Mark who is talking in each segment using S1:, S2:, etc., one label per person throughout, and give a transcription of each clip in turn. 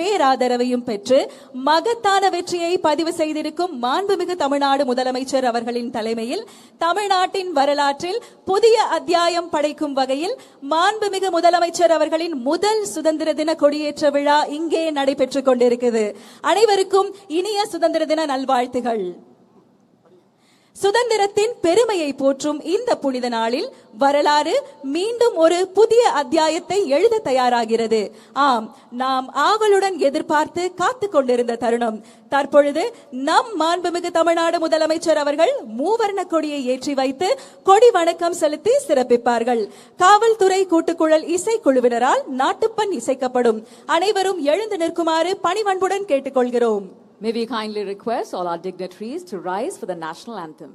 S1: பேராதரவையும் பெற்று மகத்தான வெற்றியை பதிவு செய்திருக்கும் மாண்புமிகு தமிழ்நாடு முதலமைச்சர் அவர்களின் தலைமையில் தமிழ்நாட்டின் வரலாற்றில் புதிய அத்தியாயம் படைக்கும் வகையில் மாண்புமிகு முதலமைச்சர் அவர்களின் முதல் சுதந்திர தின கொடியேற்ற விழா இங்கே நடைபெற்றுக் கொண்டிருக்கிறது. அனைவருக்கும் இனிய சுதந்திர தின நல்வாழ்த்துகள். சுதந்திரத்தின் பெருமையை போற்றும் இந்த புனித நாளில் வரலாறு மீண்டும் ஒரு புதிய அத்தியாயத்தை எழுத தயாராகிறது. ஆம், நாம் ஆவலுடன் எதிர்பார்த்து காத்து கொண்டிருந்த தருணம் தற்பொழுது நம் மாண்புமிகு தமிழ்நாடு முதலமைச்சர் அவர்கள் மூவர்ண கொடியை ஏற்றி வைத்து கொடி வணக்கம் செலுத்தி சிறப்பிப்பார்கள். காவல்துறை கூட்டுக்குழல் இசைக்குழுவினரால் நாட்டுப்பண் இசைக்கப்படும். அனைவரும் எழுந்து நிற்குமாறு பணிவன்புடன் கேட்டுக்கொள்கிறோம்.
S2: May we kindly request all our dignitaries to rise for the national anthem.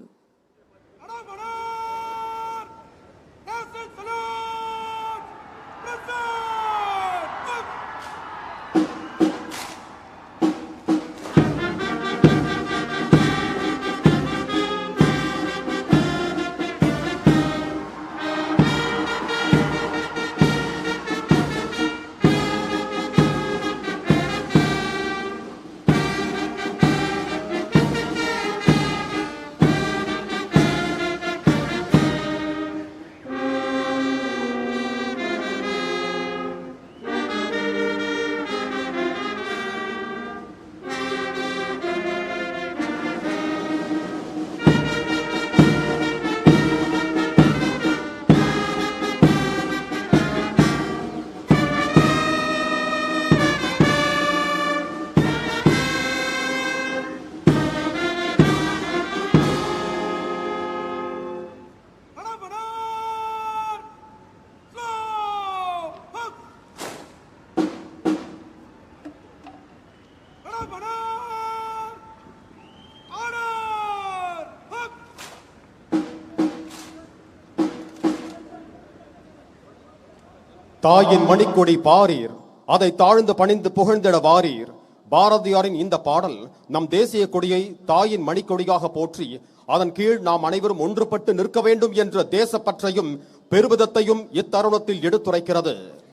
S3: தாயின் மணிக்கொடி பாரீர், அதை தாழ்ந்து பணிந்து புகழ்ந்திட வாரீர். பாரதியாரின் இந்த பாடல் நம் தேசிய கொடியை தாயின் மணிக்கொடியாக போற்றி அதன் கீழ் நாம் அனைவரும் ஒன்றுபட்டு நிற்க வேண்டும் என்ற தேசப்பற்றையும் பெருமிதத்தையும் இத்தருணத்தில் எடுத்துரைக்கிறது.